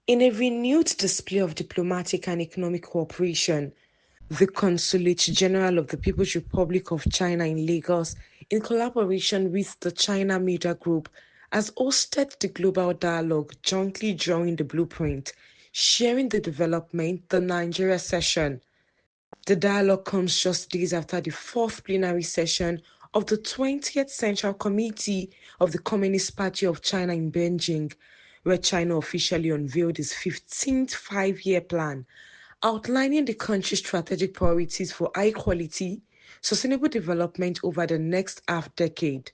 In a renewed display of diplomatic and economic cooperation, the Consulate General of the People's Republic of China in Lagos, in collaboration with the China Media Group, has hosted the Global Dialogue, jointly drawing the blueprint, sharing the development, the Nigeria session. The dialogue comes just days after the fourth plenary session of the 20th Central Committee of the Communist Party of China in Beijing, where China officially unveiled its 15th five-year plan, outlining the country's strategic priorities for high-quality, sustainable development over the next half-decade.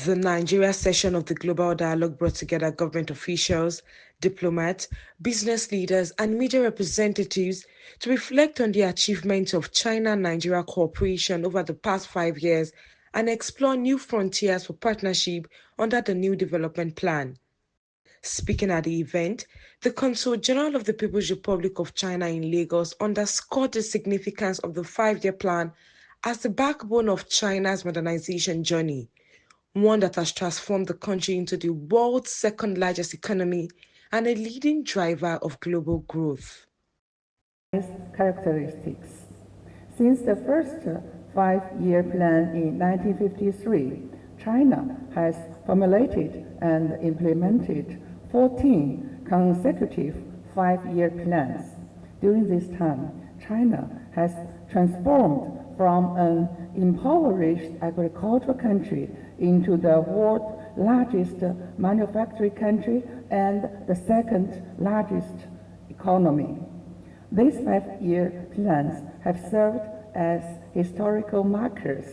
The Nigeria session of the Global Dialogue brought together government officials, diplomats, business leaders, and media representatives to reflect on the achievements of China-Nigeria cooperation over the past 5 years and explore new frontiers for partnership under the new development plan. Speaking at the event, the Consul General of the People's Republic of China in Lagos underscored the significance of the five-year plan as the backbone of China's modernization journey, one that has transformed the country into the world's second largest economy and a leading driver of global growth. Characteristics. Since the first five-year plan in 1953, China has formulated and implemented 14 consecutive five-year plans. During this time, China has transformed from an impoverished agricultural country into the world's largest manufacturing country and the second largest economy. These five-year plans have served as historical markers,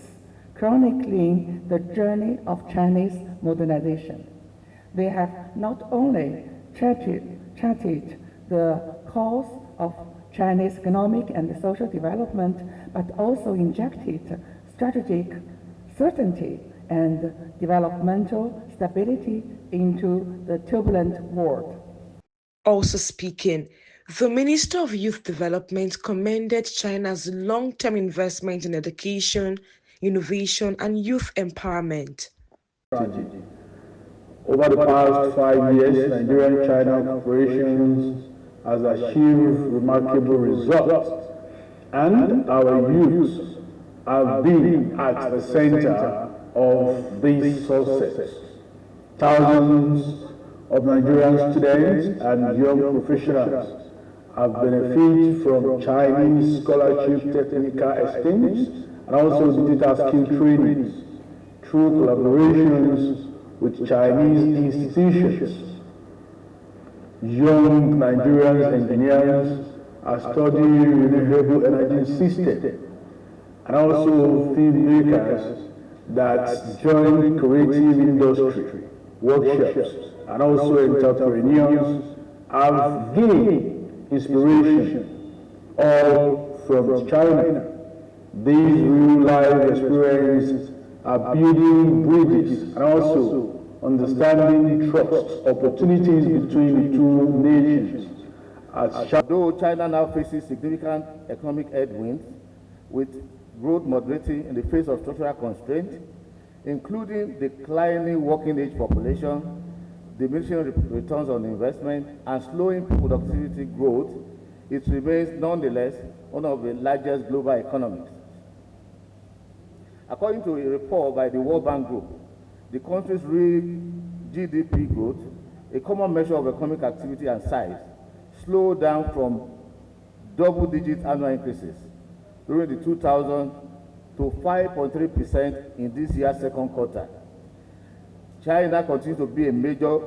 chronicling the journey of Chinese modernization. They have not only charted the course of Chinese economic and social development, but also injected strategic certainty and developmental stability into the turbulent world. Also speaking, the Minister of Youth Development commended China's long-term investment in education, innovation, and youth empowerment. Over the past 5 years, Nigerian-China operations has achieved remarkable results, and our youth have been at the center of this success. Thousands of Nigerian students and young professionals have benefited from Chinese scholarship technical exchange and also digital skill trainings through collaborations with Chinese institutions. Young Nigerian engineers are studying renewable energy systems and also filmmakers that join creative industry workshops, and also entrepreneurs have gained inspiration all from China. These real-life experiences are building bridges and also understanding trust opportunities between the two nations. Though China now faces significant economic headwinds, with growth moderating in the face of structural constraints, including declining working age population, diminishing returns on investment, and slowing productivity growth, it remains nonetheless one of the largest global economies. According to a report by the World Bank Group, the country's real GDP growth, a common measure of economic activity and size, slowed down from double-digit annual increases during the 2000 to 5.3% in this year's second quarter. China continues to be a major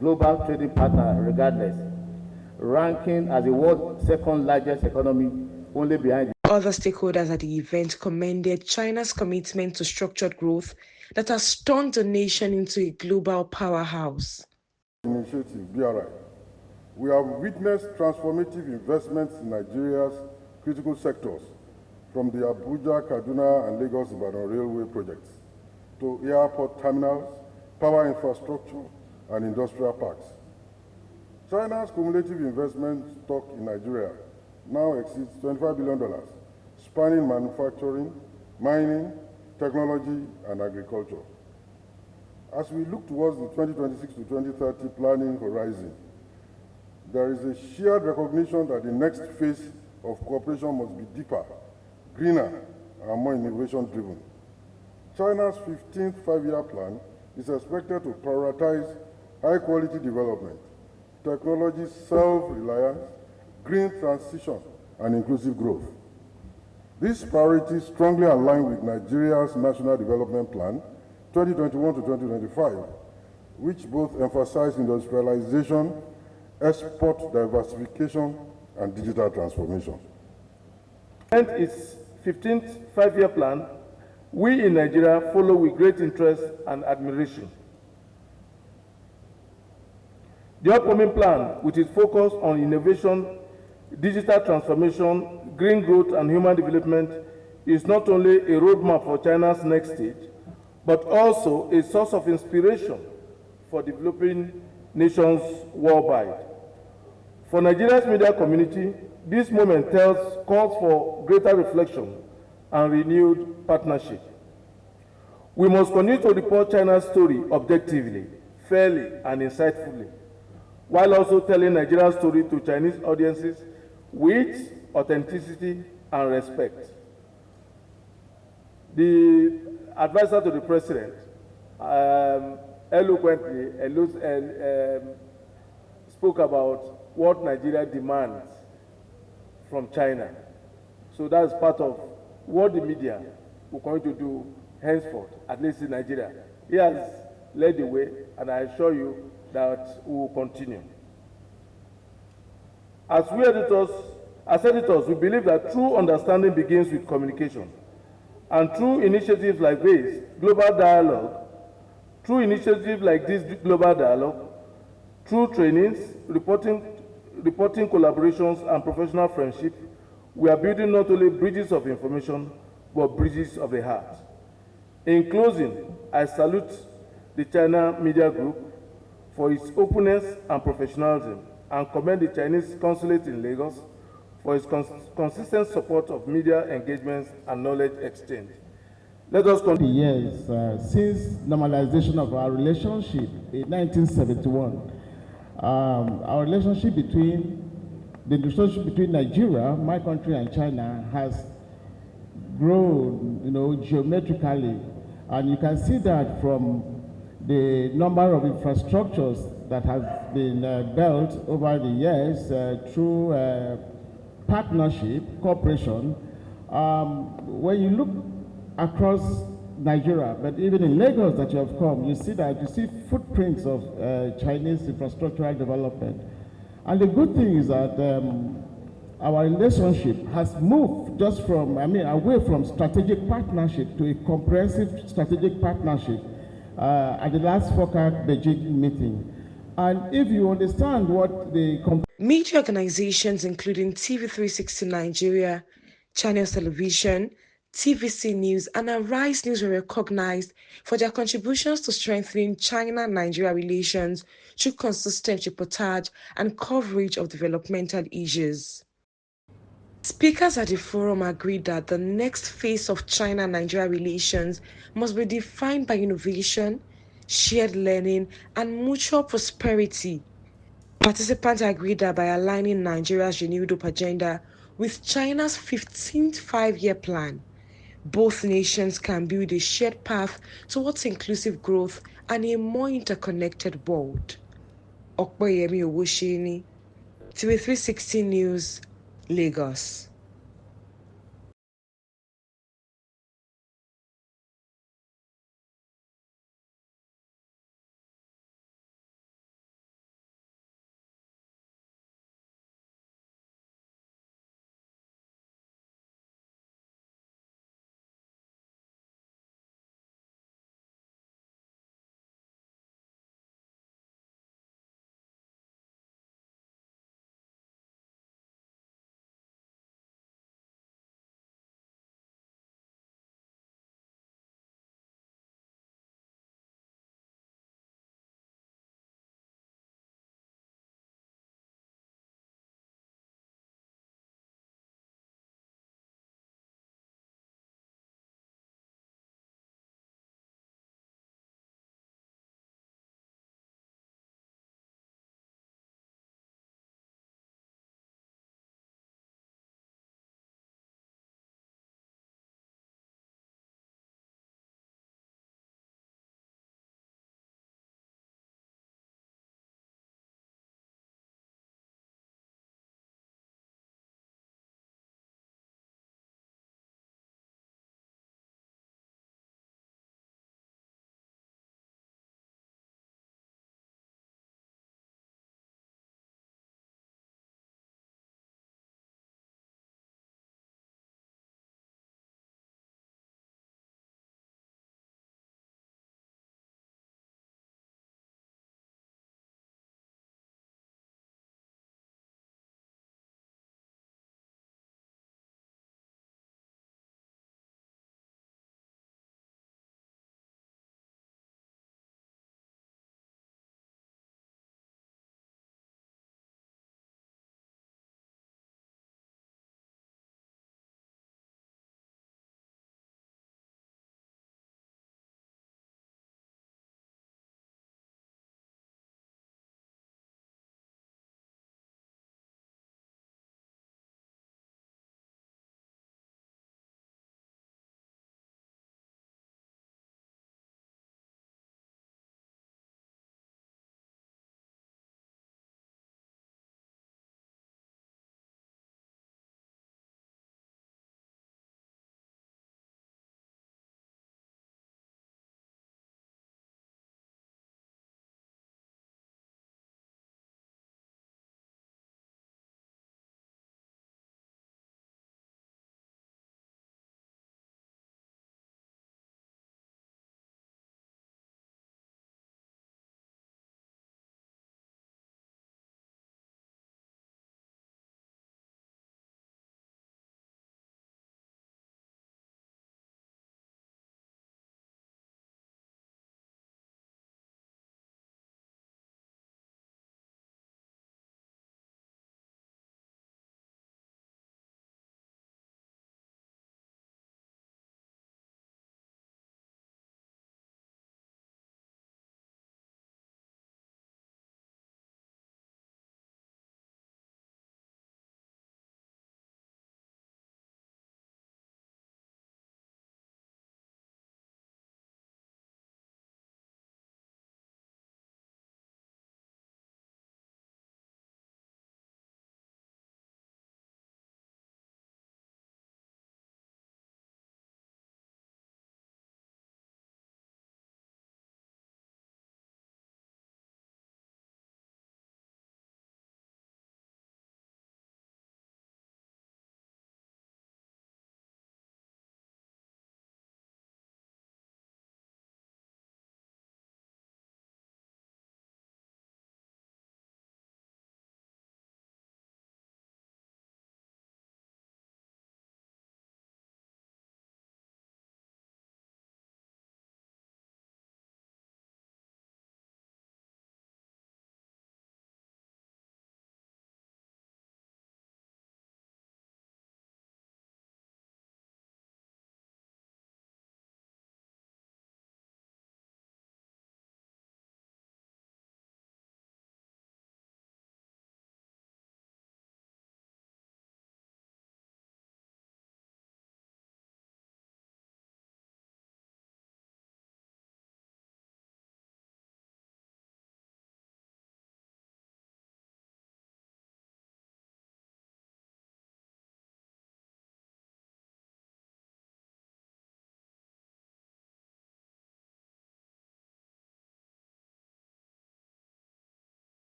global trading partner regardless, ranking as the world's second largest economy, only behind. Other stakeholders at the event commended China's commitment to structured growth that has turned the nation into a global powerhouse. Initiative BRI. We have witnessed transformative investments in Nigeria's critical sectors, from the Abuja, Kaduna, and Lagos-Ibadan railway projects to airport terminals, power infrastructure, and industrial parks. China's cumulative investment stock in Nigeria now exceeds $25 billion, spanning manufacturing, mining, technology, and agriculture. As we look towards the 2026 to 2030 planning horizon, there is a shared recognition that the next phase of cooperation must be deeper, greener, and more innovation-driven. China's 15th five-year plan is expected to prioritize high-quality development, technology self-reliance, green transition, and inclusive growth. These priorities strongly align with Nigeria's National Development Plan 2021 to 2025, which both emphasize industrialization, export diversification, and digital transformation. And its 15th five-year plan, we in Nigeria follow with great interest and admiration. The upcoming plan, with its focus on innovation, digital transformation, green growth, and human development, is not only a roadmap for China's next stage, but also a source of inspiration for developing nations worldwide. For Nigeria's media community, this moment calls for greater reflection and renewed partnership. We must continue to report China's story objectively, fairly, and insightfully, while also telling Nigeria's story to Chinese audiences with authenticity and respect. The advisor to the president eloquently spoke about what Nigeria demands from China. So that's part of what the media will continue to do henceforth, at least in Nigeria. He has led the way, and I assure you that we will continue. As editors, we believe that true understanding begins with communication. And through initiatives like this global dialogue, through trainings, reporting collaborations, and professional friendship, we are building not only bridges of information, but bridges of the heart. In closing, I salute the China Media Group for its openness and professionalism, and commend the Chinese consulate in Lagos for its consistent support of media engagements and knowledge exchange. Let us continue. Years since normalization of our relationship in 1971, our relationship between Nigeria, my country, and China has grown, geometrically, and you can see that from the number of infrastructures that have been built over the years through partnership, cooperation. When you look across Nigeria, but even in Lagos that you have come, you see footprints of Chinese infrastructural development. And the good thing is that our relationship has moved just from, away from strategic partnership to a comprehensive strategic partnership at the last FOCAC Beijing meeting. And if you understand what the media organizations including TV360 Nigeria, Channels Television, TVC News, and Arise News were recognized for their contributions to strengthening China-Nigeria relations through consistent reportage and coverage of developmental issues. Speakers at the forum agreed that the next phase of China-Nigeria relations must be defined by innovation, shared learning, and mutual prosperity. Participants agreed that by aligning Nigeria's renewed hope agenda with China's 15th five-year plan, both nations can build a shared path towards inclusive growth and a more interconnected world. Okpeyemi Owoseni, TV360 News, Lagos.